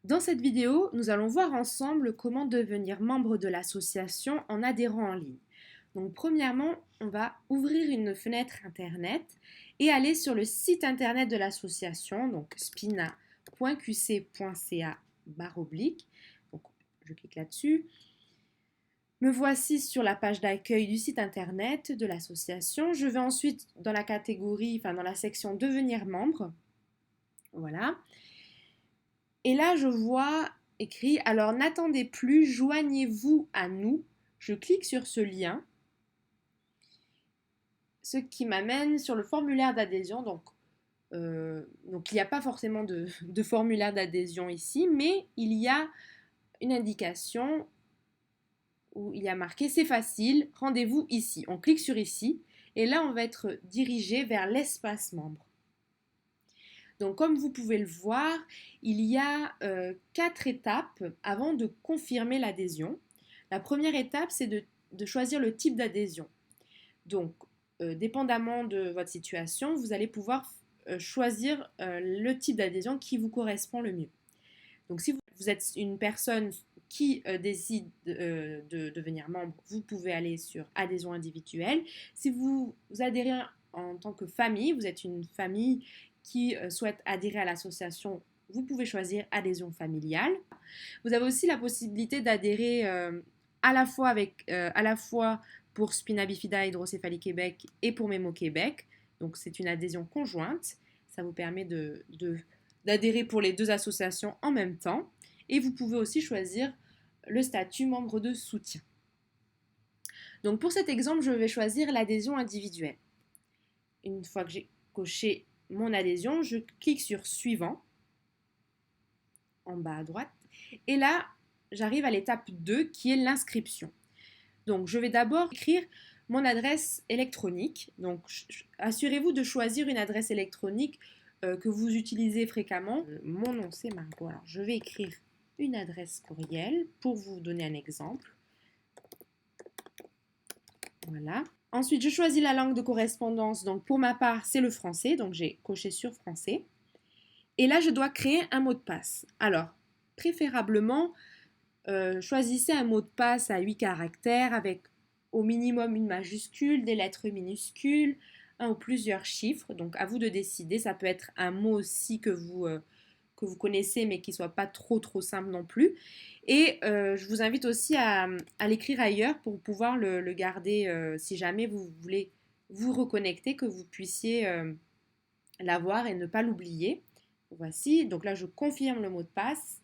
Dans cette vidéo, nous allons voir ensemble comment devenir membre de l'association en adhérant en ligne. Donc premièrement, on va ouvrir une fenêtre internet et aller sur le site internet de l'association, donc spina.qc.ca/. Donc je clique là-dessus. Me voici sur la page d'accueil du site internet de l'association. Je vais ensuite dans la catégorie, dans la section devenir membre. Voilà. Et là, je vois écrit, alors n'attendez plus, joignez-vous à nous. Je clique sur ce lien, ce qui m'amène sur le formulaire d'adhésion. Donc il n'y a pas forcément de formulaire d'adhésion ici, mais il y a une indication où il y a marqué c'est facile, rendez-vous ici. On clique sur ici et là on va être dirigé vers l'espace membre. Donc comme vous pouvez le voir, il y a 4 étapes avant de confirmer l'adhésion. La première étape, c'est de choisir le type d'adhésion. Donc, dépendamment de votre situation, vous allez pouvoir choisir le type d'adhésion qui vous correspond le mieux. Donc si vous êtes une personne qui décide de devenir membre, vous pouvez aller sur adhésion individuelle. Si vous adhérez en tant que famille, vous êtes une famille qui souhaite adhérer à l'association, vous pouvez choisir adhésion familiale. Vous avez aussi la possibilité d'adhérer à la fois pour Spina Bifida Hydrocéphalie Québec et pour Mémo Québec. Donc c'est une adhésion conjointe. Ça vous permet d'adhérer pour les deux associations en même temps. Et vous pouvez aussi choisir le statut membre de soutien. Donc pour cet exemple, je vais choisir l'adhésion individuelle. Une fois que j'ai coché mon adhésion, je clique sur suivant en bas à droite. Et là, j'arrive à l'étape 2 qui est l'inscription. Donc je vais d'abord écrire mon adresse électronique. Donc assurez-vous de choisir une adresse électronique que vous utilisez fréquemment. Mon nom c'est Margot. Alors je vais écrire une adresse courriel pour vous donner un exemple. Voilà. Ensuite, je choisis la langue de correspondance. Donc pour ma part, c'est le français. Donc j'ai coché sur français. Et là, je dois créer un mot de passe. Alors, préférablement, choisissez un mot de passe à 8 caractères avec au minimum une majuscule, des lettres minuscules, un ou plusieurs chiffres. Donc à vous de décider. Ça peut être un mot aussi que vous connaissez mais qui ne soit pas trop simple non plus. Et je vous invite aussi à l'écrire ailleurs pour pouvoir le garder si jamais vous voulez vous reconnecter, que vous puissiez l'avoir et ne pas l'oublier. Voici, donc là je confirme le mot de passe.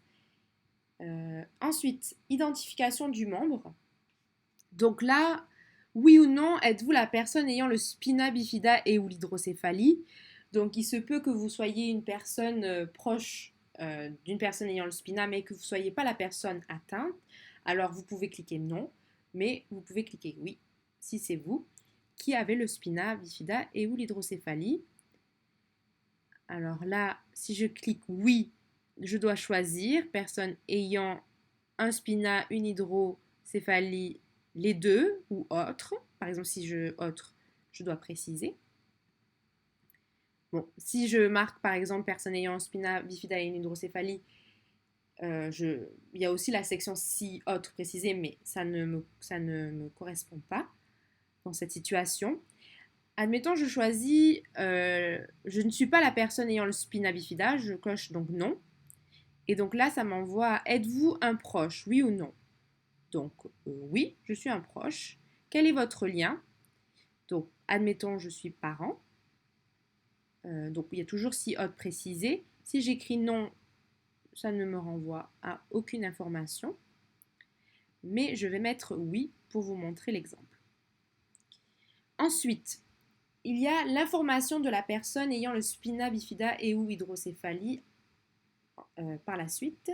Ensuite, identification du membre. Donc là, oui ou non, êtes-vous la personne ayant le spina bifida et ou l'hydrocéphalie? Donc il se peut que vous soyez une personne proche d'une personne ayant le spina, mais que vous ne soyez pas la personne atteinte. Alors vous pouvez cliquer non, mais vous pouvez cliquer oui si c'est vous qui avez le spina bifida et ou l'hydrocéphalie. Alors là, si je clique oui, je dois choisir personne ayant un spina, une hydrocéphalie, les deux ou autre. Par exemple, si je autre, je dois préciser. Bon, si je marque par exemple personne ayant un spina bifida et une hydrocéphalie, il y a aussi la section si autre précisée, mais ça ne me correspond pas dans cette situation. Admettons, je choisis, je ne suis pas la personne ayant le spina bifida, je coche donc non. Et donc là, ça m'envoie, êtes-vous un proche, oui ou non? Donc oui, je suis un proche. Quel est votre lien? Donc admettons, je suis parent. Donc il y a toujours si autre précisé. Si j'écris non, ça ne me renvoie à aucune information. Mais je vais mettre oui pour vous montrer l'exemple. Ensuite, il y a l'information de la personne ayant le spina bifida et ou hydrocéphalie par la suite.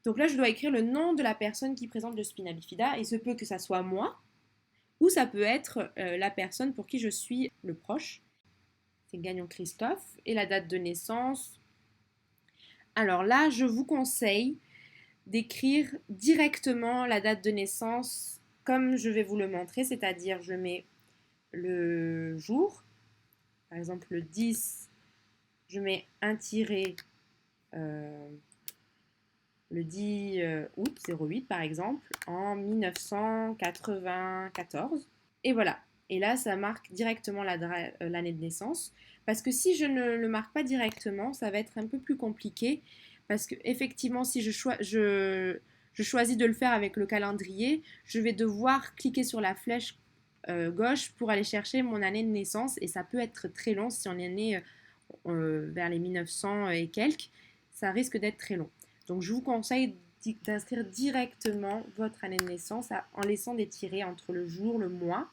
Donc là, je dois écrire le nom de la personne qui présente le spina bifida. Il se peut que ça soit moi, ou ça peut être la personne pour qui je suis le proche. C'est Gagnon Christophe. Et la date de naissance. Alors là, je vous conseille d'écrire directement la date de naissance comme je vais vous le montrer, c'est-à-dire je mets le jour, par exemple le 10, je mets un tiré le 10 août 08 par exemple, en 1994. Et voilà. Et là, ça marque directement l'année de naissance. Parce que si je ne le marque pas directement, ça va être un peu plus compliqué. Parce que effectivement, si je choisis de le faire avec le calendrier, je vais devoir cliquer sur la flèche gauche pour aller chercher mon année de naissance. Et ça peut être très long si on est né vers les 1900 et quelques. Ça risque d'être très long. Donc je vous conseille d'inscrire directement votre année de naissance en laissant des tirets entre le jour, le mois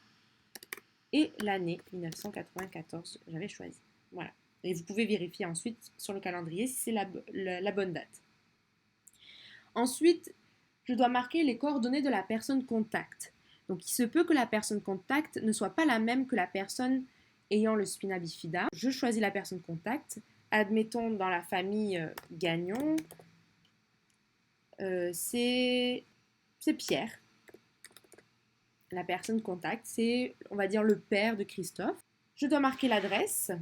et l'année 1994, j'avais choisi. Voilà. Et vous pouvez vérifier ensuite sur le calendrier si c'est la bonne date. Ensuite, je dois marquer les coordonnées de la personne contact. Donc, il se peut que la personne contact ne soit pas la même que la personne ayant le spina bifida. Je choisis la personne contact. Admettons dans la famille Gagnon, c'est Pierre. La personne contact, c'est, on va dire, le père de Christophe. Je dois marquer l'adresse.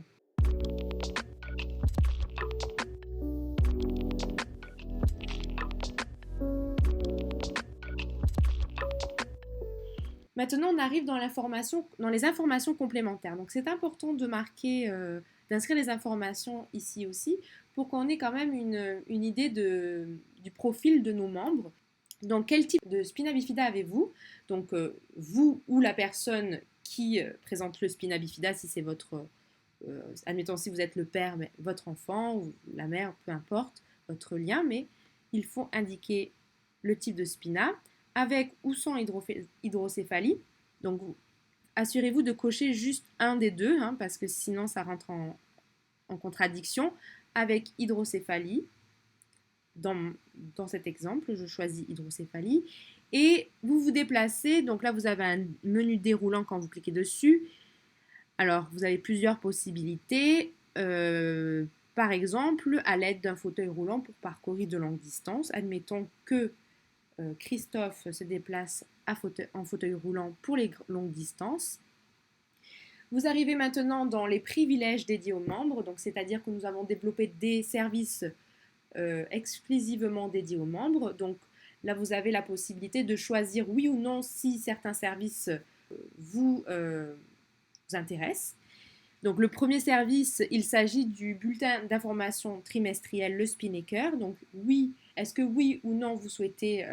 Maintenant, on arrive dans les informations complémentaires. Donc, c'est important de marquer, d'inscrire les informations ici aussi pour qu'on ait quand même une idée du profil de nos membres. Donc, quel type de spina bifida avez-vous? Donc, vous ou la personne qui présente le spina bifida, si c'est votre, admettons si vous êtes le père, mais votre enfant ou la mère, peu importe votre lien, mais il faut indiquer le type de spina avec ou sans hydrocéphalie. Donc, assurez-vous de cocher juste un des deux, hein, parce que sinon ça rentre en contradiction. Avec hydrocéphalie, dans cet exemple, je choisis hydrocéphalie. Et vous vous déplacez, donc là vous avez un menu déroulant quand vous cliquez dessus. Alors, vous avez plusieurs possibilités. Par exemple, à l'aide d'un fauteuil roulant pour parcourir de longues distances. Admettons que Christophe se déplace en fauteuil roulant pour les longues distances. Vous arrivez maintenant dans les privilèges dédiés aux membres, donc c'est-à-dire que nous avons développé des services exclusivement dédiés aux membres. Donc là, vous avez la possibilité de choisir oui ou non si certains services vous intéressent. Donc le premier service, il s'agit du bulletin d'information trimestriel Le Spinnaker. Donc oui, est-ce que oui ou non vous souhaitez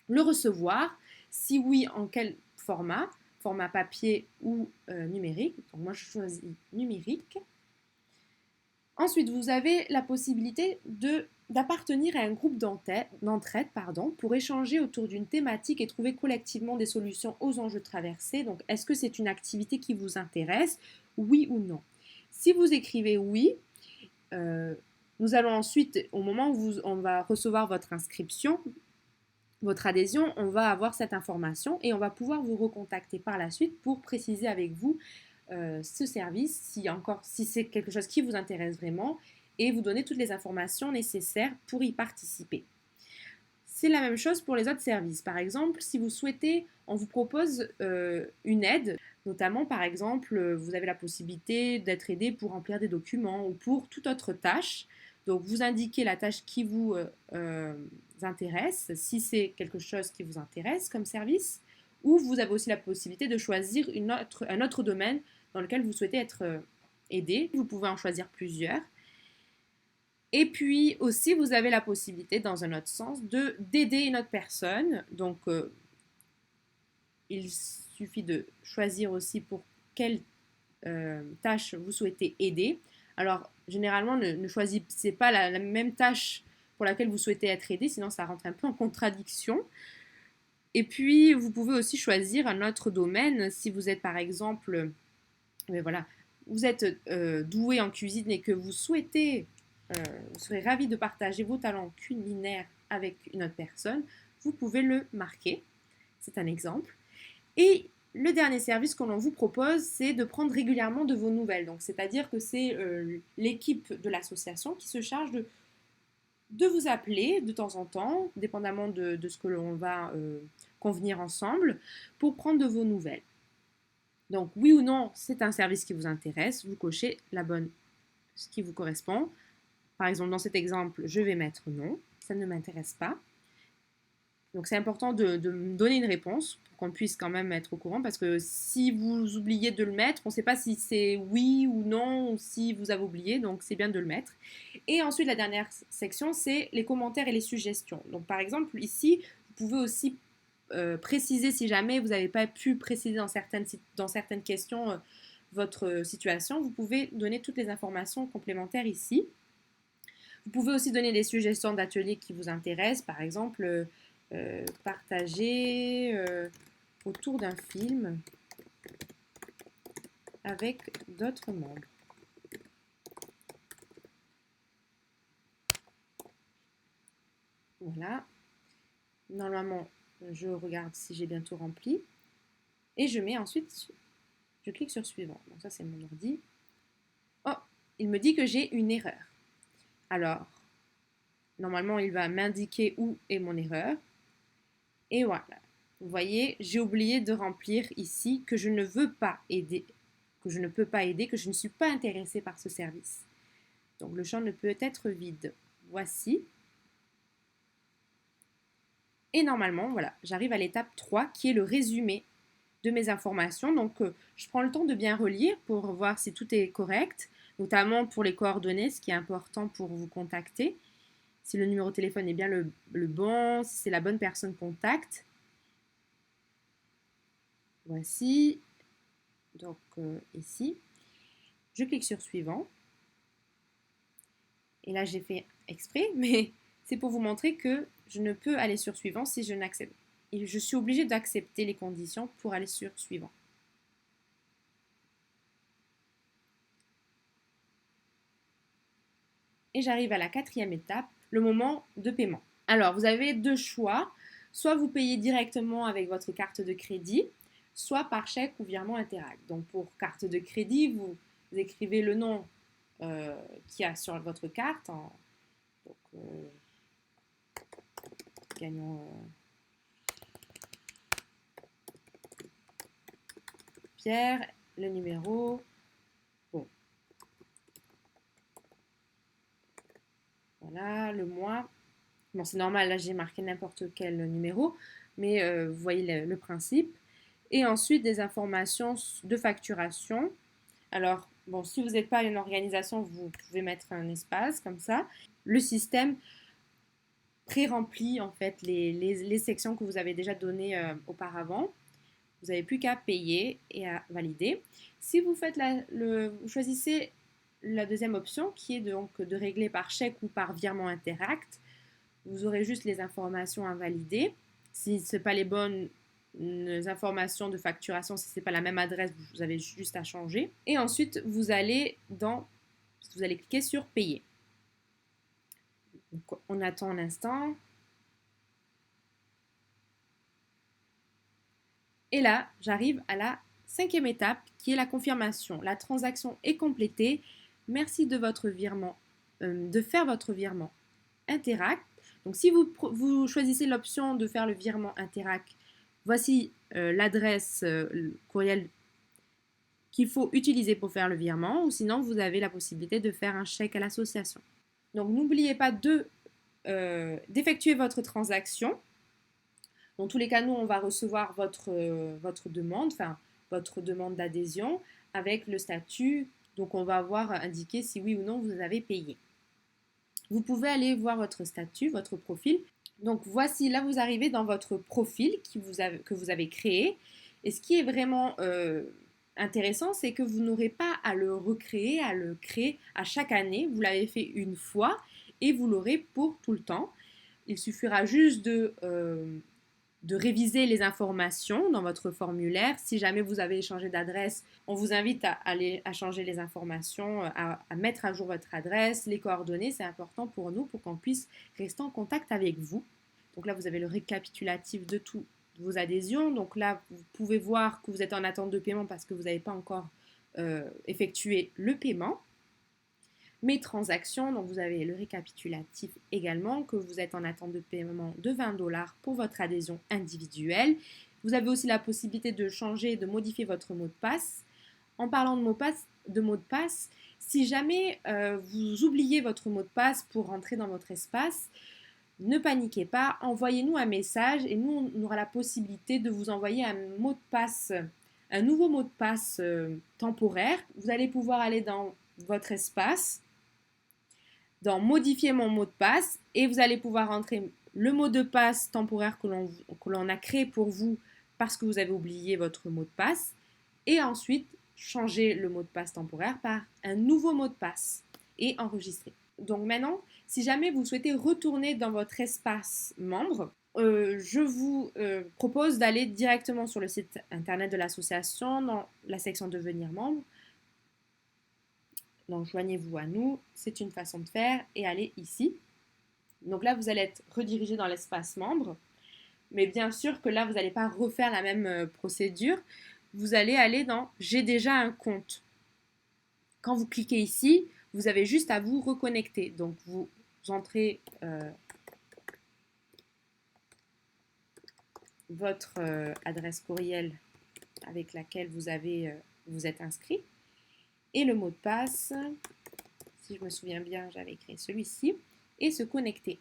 le recevoir? Si oui, en quel format? Format papier ou numérique? Donc moi je choisis numérique. Ensuite, vous avez la possibilité d'appartenir à un groupe d'entraide pour échanger autour d'une thématique et trouver collectivement des solutions aux enjeux traversés. Donc, est-ce que c'est une activité qui vous intéresse? Oui ou non? Si vous écrivez oui, nous allons ensuite, au moment où on va recevoir votre inscription, votre adhésion, on va avoir cette information et on va pouvoir vous recontacter par la suite pour préciser avec vous ce service, si c'est quelque chose qui vous intéresse vraiment, et vous donner toutes les informations nécessaires pour y participer. C'est la même chose pour les autres services. Par exemple, si vous souhaitez, on vous propose une aide, notamment par exemple, vous avez la possibilité d'être aidé pour remplir des documents ou pour toute autre tâche. Donc vous indiquez la tâche qui vous intéresse, si c'est quelque chose qui vous intéresse comme service, ou vous avez aussi la possibilité de choisir un autre domaine dans lequel vous souhaitez être aidé. Vous pouvez en choisir plusieurs. Et puis aussi, vous avez la possibilité, dans un autre sens, d'aider une autre personne. Donc, il suffit de choisir aussi pour quelle tâche vous souhaitez aider. Alors, généralement, ne choisissez pas la même tâche pour laquelle vous souhaitez être aidé, sinon ça rentre un peu en contradiction. Et puis, vous pouvez aussi choisir un autre domaine. Si vous êtes, par exemple, voilà, vous êtes doué en cuisine et que vous souhaitez, vous serez ravi de partager vos talents culinaires avec une autre personne, vous pouvez le marquer. C'est un exemple. Et le dernier service que l'on vous propose, c'est de prendre régulièrement de vos nouvelles. Donc, c'est-à-dire que c'est l'équipe de l'association qui se charge de vous appeler de temps en temps, dépendamment de ce que l'on va convenir ensemble, pour prendre de vos nouvelles. Donc, oui ou non, c'est un service qui vous intéresse, vous cochez ce qui vous correspond. Par exemple, dans cet exemple, je vais mettre non, ça ne m'intéresse pas. Donc c'est important de me donner une réponse pour qu'on puisse quand même être au courant parce que si vous oubliez de le mettre, on ne sait pas si c'est oui ou non ou si vous avez oublié, donc c'est bien de le mettre. Et ensuite la dernière section, c'est les commentaires et les suggestions. Donc par exemple ici, vous pouvez aussi préciser si jamais vous n'avez pas pu préciser dans certaines questions votre situation, vous pouvez donner toutes les informations complémentaires ici. Vous pouvez aussi donner des suggestions d'ateliers qui vous intéressent, par exemple partager autour d'un film avec d'autres membres. Voilà. Normalement, je regarde si j'ai bien tout rempli. Et je mets ensuite, je clique sur suivant. Donc ça, c'est mon ordi. Oh, il me dit que j'ai une erreur. Alors, normalement, il va m'indiquer où est mon erreur. Et voilà. Vous voyez, j'ai oublié de remplir ici que je ne veux pas aider, que je ne peux pas aider, que je ne suis pas intéressée par ce service. Donc le champ ne peut être vide. Voici. Et normalement, voilà, j'arrive à l'étape 3 qui est le résumé de mes informations. Donc je prends le temps de bien relire pour voir si tout est correct, notamment pour les coordonnées, ce qui est important pour vous contacter. Si le numéro de téléphone est bien le bon, si c'est la bonne personne contact. Voici. Donc ici. Je clique sur suivant. Et là, j'ai fait exprès, mais c'est pour vous montrer que je ne peux aller sur suivant si je n'accepte. Et je suis obligée d'accepter les conditions pour aller sur suivant. Et j'arrive à la quatrième étape, le moment de paiement. Alors, vous avez deux choix. Soit vous payez directement avec votre carte de crédit, soit par chèque ou virement Interac. Donc, pour carte de crédit, vous écrivez le nom qu'il y a sur votre carte. Donc, gagnons Pierre, le numéro. Bon. Voilà, le mois. Bon, c'est normal, là j'ai marqué n'importe quel numéro, mais vous voyez le principe. Et ensuite, des informations de facturation. Alors, bon, si vous n'êtes pas une organisation, vous pouvez mettre un espace comme ça. Le système pré-remplit en fait les sections que vous avez déjà données auparavant. Vous n'avez plus qu'à payer et à valider. Si vous faites vous choisissez la deuxième option qui est donc de régler par chèque ou par virement Interact, vous aurez juste les informations à valider. Si ce n'est pas les bonnes informations de facturation, si ce n'est pas la même adresse, vous avez juste à changer. Et ensuite, vous allez cliquer sur payer. Donc, on attend un instant. Et là, j'arrive à la cinquième étape qui est la confirmation. La transaction est complétée. Merci de votre virement, de faire votre virement Interact. Donc si vous choisissez l'option de faire le virement Interact, voici l'adresse courriel qu'il faut utiliser pour faire le virement, ou sinon vous avez la possibilité de faire un chèque à l'association. Donc n'oubliez pas d'effectuer votre transaction. Dans tous les cas, nous, on va recevoir votre demande, enfin votre demande d'adhésion avec le statut. Donc on va avoir indiqué si oui ou non vous avez payé. Vous pouvez aller voir votre statut, votre profil. Donc voici, là vous arrivez dans votre profil que vous avez créé. Et ce qui est vraiment intéressant, c'est que vous n'aurez pas à le recréer, à le créer à chaque année. Vous l'avez fait une fois et vous l'aurez pour tout le temps. Il suffira juste de réviser les informations dans votre formulaire. Si jamais vous avez changé d'adresse, on vous invite à aller à changer les informations, à mettre à jour votre adresse, les coordonnées. C'est important pour nous pour qu'on puisse rester en contact avec vous. Donc là, vous avez le récapitulatif de toutes vos adhésions. Donc là, vous pouvez voir que vous êtes en attente de paiement parce que vous n'avez pas encore effectué le paiement. Mes transactions, donc vous avez le récapitulatif également, que vous êtes en attente de paiement de 20$ pour votre adhésion individuelle. Vous avez aussi la possibilité de changer, de modifier votre mot de passe. En parlant de mot de passe, si jamais vous oubliez votre mot de passe pour rentrer dans votre espace, ne paniquez pas, envoyez-nous un message et nous, on aura la possibilité de vous envoyer un mot de passe, un nouveau mot de passe temporaire. Vous allez pouvoir aller dans votre espace, dans modifier mon mot de passe et vous allez pouvoir entrer le mot de passe temporaire que l'on a créé pour vous parce que vous avez oublié votre mot de passe et ensuite changer le mot de passe temporaire par un nouveau mot de passe et enregistrer. Donc maintenant, si jamais vous souhaitez retourner dans votre espace membre, je vous propose d'aller directement sur le site internet de l'association dans la section devenir membre. Donc joignez-vous à nous, c'est une façon de faire et allez ici. Donc là, vous allez être redirigé dans l'espace membre. Mais bien sûr que là, vous n'allez pas refaire la même procédure. Vous allez aller dans J'ai déjà un compte. Quand vous cliquez ici, vous avez juste à vous reconnecter. Donc vous entrez votre adresse courriel avec laquelle vous êtes inscrit et le mot de passe. Si je me souviens bien, j'avais créé celui-ci et se connecter.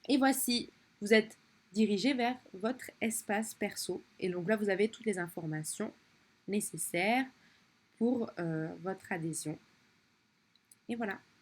Et voici, vous êtes dirigé vers votre espace perso. Et donc là, vous avez toutes les informations nécessaires pour votre adhésion. Et voilà.